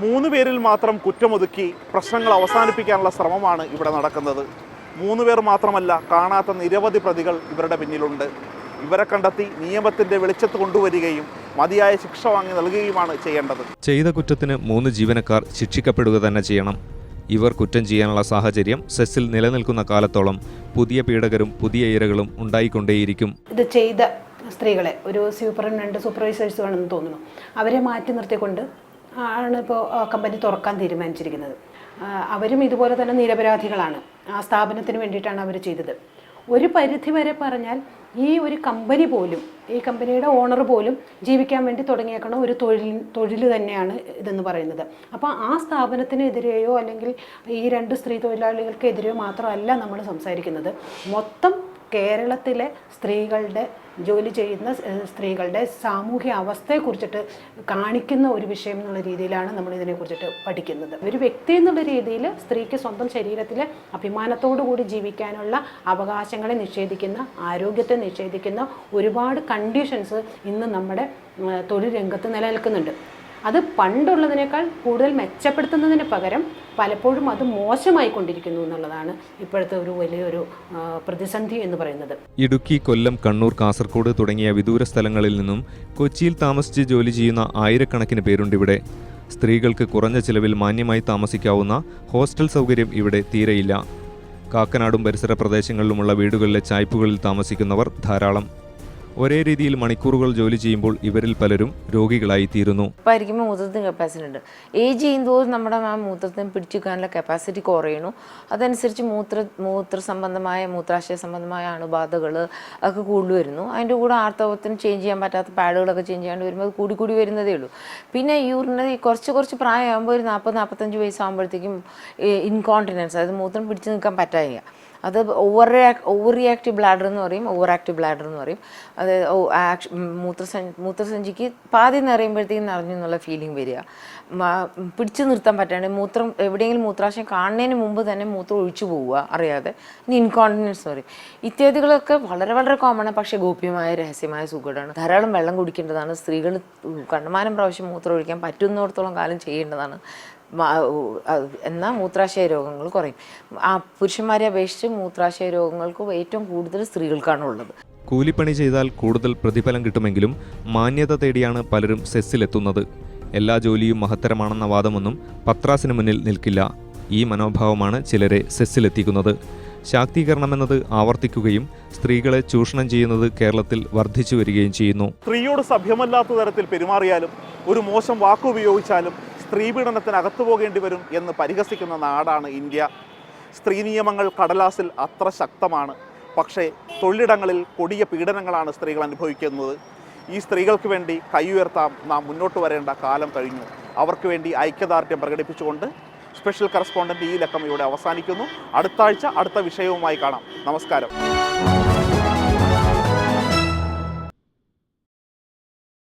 3 പേരിൽ മാത്രം കുറ്റമൊതുക്കി പ്രശ്നങ്ങൾ അവസാനിപ്പിക്കാനുള്ള ശ്രമമാണ് ഇവിടെ നടക്കുന്നത്. 3 പേർ മാത്രമല്ല, കാണാത്ത നിരവധി പ്രതികൾ ഇവരുടെ പിന്നിലുണ്ട്. ഇവരെ കണ്ടെത്തി നിയമത്തിൻ്റെ വെളിച്ചത്ത് കൊണ്ടുവരികയും മതിയായ ശിക്ഷ വാങ്ങി നൽകുകയുമാണ് ചെയ്യേണ്ടത്. ചെയ്ത കുറ്റത്തിന് 3 ജീവനക്കാർ ശിക്ഷിക്കപ്പെടുക തന്നെ ചെയ്യണം. ഇവർ കുറ്റം ചെയ്യാനുള്ള സാഹചര്യം സെസ്സിൽ നിലനിൽക്കുന്ന കാലത്തോളം പുതിയ പീഡകരും പുതിയ ഇരകളും ഉണ്ടായിക്കൊണ്ടേയിരിക്കും. ഇത് ചെയ്ത സ്ത്രീകളെ ഒരു സൂപ്പർവൈസേഴ്സ് ആണെന്ന് തോന്നുന്നു, അവരെ മാറ്റി നിർത്തിക്കൊണ്ട് ആണ് ഇപ്പോൾ കമ്പനി തുറക്കാൻ തീരുമാനിച്ചിരിക്കുന്നത്. അവരും ഇതുപോലെ തന്നെ നിരപരാധികളാണ്. ആ സ്ഥാപനത്തിന് വേണ്ടിയിട്ടാണ് അവർ ചെയ്തത്. ഒരു പരിധി വരെ പറഞ്ഞാൽ ഈ ഒരു കമ്പനി പോലും, ഈ കമ്പനിയുടെ ഓണർ പോലും ജീവിക്കാൻ വേണ്ടി തുടങ്ങിയേക്കണ ഒരു തൊഴിൽ തന്നെയാണ് ഇതെന്ന് പറയുന്നത്. അപ്പോൾ ആ സ്ഥാപനത്തിനെതിരെയോ അല്ലെങ്കിൽ ഈ 2 സ്ത്രീ തൊഴിലാളികൾക്കെതിരെയോ മാത്രമല്ല നമ്മൾ സംസാരിക്കുന്നത്. മൊത്തം കേരളത്തിലെ സ്ത്രീകളുടെ, ജോലി ചെയ്യുന്ന സ്ത്രീകളുടെ സാമൂഹ്യ അവസ്ഥയെക്കുറിച്ചിട്ട് കാണിക്കുന്ന ഒരു വിഷയം എന്നുള്ള രീതിയിലാണ് നമ്മൾ ഇതിനെക്കുറിച്ചിട്ട് പഠിക്കുന്നത്. ഒരു വ്യക്തി എന്നുള്ള രീതിയിൽ സ്ത്രീക്ക് സ്വന്തം ശരീരത്തിലെ അഭിമാനത്തോടു കൂടി ജീവിക്കാനുള്ള അവകാശങ്ങളെ നിഷേധിക്കുന്ന, ആരോഗ്യത്തെ നിഷേധിക്കുന്ന ഒരുപാട് കണ്ടീഷൻസ് ഇന്ന് നമ്മുടെ തൊഴിൽ രംഗത്ത് നിലനിൽക്കുന്നുണ്ട്. അത് പണ്ടുള്ളതിനേക്കാൾ കൂടുതൽ മെച്ചപ്പെടുത്തുന്നതിന് പകരം പലപ്പോഴും അത് മോശമായിക്കൊണ്ടിരിക്കുന്നു എന്നുള്ളതാണ് ഇപ്പോഴത്തെ ഒരു വലിയൊരു പ്രതിസന്ധി എന്ന് പറയുന്നത്. ഇടുക്കി, കൊല്ലം, കണ്ണൂർ, കാസർഗോഡ് തുടങ്ങിയ വിദൂര സ്ഥലങ്ങളിൽ നിന്നും കൊച്ചിയിൽ താമസിച്ച് ജോലി ചെയ്യുന്ന ആയിരക്കണക്കിന് പേരുണ്ടിവിടെ. സ്ത്രീകൾക്ക് കുറഞ്ഞ ചിലവിൽ മാന്യമായി താമസിക്കാവുന്ന ഹോസ്റ്റൽ സൗകര്യം ഇവിടെ തീരെയില്ല. കാക്കനാടും പരിസര പ്രദേശങ്ങളിലുമുള്ള വീടുകളിലെ ചായ്പുകളിൽ താമസിക്കുന്നവർ ധാരാളം. ഒരേ രീതിയിൽ മണിക്കൂറുകൾ ജോലി ചെയ്യുമ്പോൾ ഇവരിൽ പലരും രോഗികളായി തീരുന്നു. ഇരിക്കുമ്പോൾ മൂത്രത്തിന് കപ്പാസിറ്റി ഉണ്ട്. ഏജ് ചെയ്യുമ്പോൾ നമ്മുടെ മൂത്രത്തിന് പിടിച്ചെടുക്കാനുള്ള കപ്പാസിറ്റി കുറയണു. അതനുസരിച്ച് മൂത്ര സംബന്ധമായ, മൂത്രാശയ സംബന്ധമായ അണുബാധകൾ ഒക്കെ കൂടുതൽ വരുന്നു. അതിൻ്റെ കൂടെ ആർത്തവത്തിന് ചേഞ്ച് ചെയ്യാൻ പറ്റാത്ത പാഡുകളൊക്കെ ചേഞ്ച് ചെയ്യാണ്ട് വരുമ്പോൾ അത് കൂടി വരുന്നതേ ഉള്ളൂ. പിന്നെ യൂറിനറി കുറച്ച് പ്രായമാകുമ്പോൾ ഒരു 40-45 വയസ്സാകുമ്പോഴത്തേക്കും ഇൻകോണ്ടിനൻസ്, അതായത് മൂത്രം പിടിച്ചു നിൽക്കാൻ പറ്റായില്ല. അത് ഓവർ റിയാക്റ്റീവ് ബ്ലാഡർ എന്ന് പറയും, ഓവർ ആക്റ്റീവ് ബ്ലാഡർ എന്ന് പറയും. അത് മൂത്രസഞ്ചിക്ക് പാതി നിറയുമ്പോഴത്തേക്കും നിറഞ്ഞു എന്നുള്ള ഫീലിംഗ് വരിക, പിടിച്ചു നിർത്താൻ പറ്റാണ്ട് മൂത്രം എവിടെയെങ്കിലും മൂത്രാശയം കാണുന്നതിന് മുമ്പ് തന്നെ മൂത്രം ഒഴിച്ചു പോവുക അറിയാതെ. ഇനി ഇൻകോണ്ടിനൻസ് എന്ന് പറയും. ഇത്യാദികളൊക്കെ വളരെ വളരെ കോമൺ, പക്ഷേ ഗോപ്യമായ രഹസ്യമായ സുഖമാണ്. ധാരാളം വെള്ളം കുടിക്കേണ്ടതാണ്. സ്ത്രീകൾ കണ്ടമാനം പ്രാവശ്യം മൂത്രം ഒഴിക്കാൻ പറ്റുന്നിടത്തോളം കാലം ചെയ്യേണ്ടതാണ്. എന്നാൽ മൂത്രാശയ രോഗങ്ങൾ കുറയും. പുരുഷന്മാരെ അപേക്ഷിച്ച് മൂത്രാശയ രോഗങ്ങൾക്ക് ഏറ്റവും കൂടുതൽ സ്ത്രീകൾക്കാണ് ഉള്ളത്. കൂലിപ്പണി ചെയ്താൽ കൂടുതൽ പ്രതിഫലം കിട്ടുമെങ്കിലും മാന്യത തേടിയാണ് പലരും സെസ്സിലെത്തുന്നത്. എല്ലാ ജോലിയും മഹത്തരമാണെന്ന വാദമൊന്നും പത്രാസിന് മുന്നിൽ നിൽക്കില്ല. ഈ മനോഭാവമാണ് ചിലരെ സെസ്സിലെത്തിക്കുന്നത്. ശാക്തീകരണമെന്നത് ആവർത്തിക്കുകയും സ്ത്രീകളെ ചൂഷണം ചെയ്യുന്നത് കേരളത്തിൽ വർദ്ധിച്ചു വരികയും ചെയ്യുന്നു. സ്ത്രീയോട് സഭ്യമല്ലാത്ത തരത്തിൽ പെരുമാറിയാലും, ഒരു മോശം വാക്കുപയോഗിച്ചാലും സ്ത്രീപീഡനത്തിന് അകത്തു പോകേണ്ടി വരും എന്ന് പരിഹസിക്കുന്ന നാടാണ് ഇന്ത്യ. സ്ത്രീ നിയമങ്ങൾ കടലാസിൽ അത്ര ശക്തമാണ്. പക്ഷേ തൊഴിലിടങ്ങളിൽ കൊടിയ പീഡനങ്ങളാണ് സ്ത്രീകൾ അനുഭവിക്കുന്നത്. ഈ സ്ത്രീകൾക്ക് വേണ്ടി കൈ ഉയർത്താൻ നാം മുന്നോട്ട് വരേണ്ട കാലം കഴിഞ്ഞു. അവർക്ക് വേണ്ടി ഐക്യദാർഢ്യം പ്രകടിപ്പിച്ചുകൊണ്ട് സ്പെഷ്യൽ കറസ്പോണ്ടന്റ് ഈ ലക്കം ഇവിടെ അവസാനിക്കുന്നു. അടുത്ത ആഴ്ച അടുത്ത വിഷയവുമായി കാണാം. നമസ്കാരം.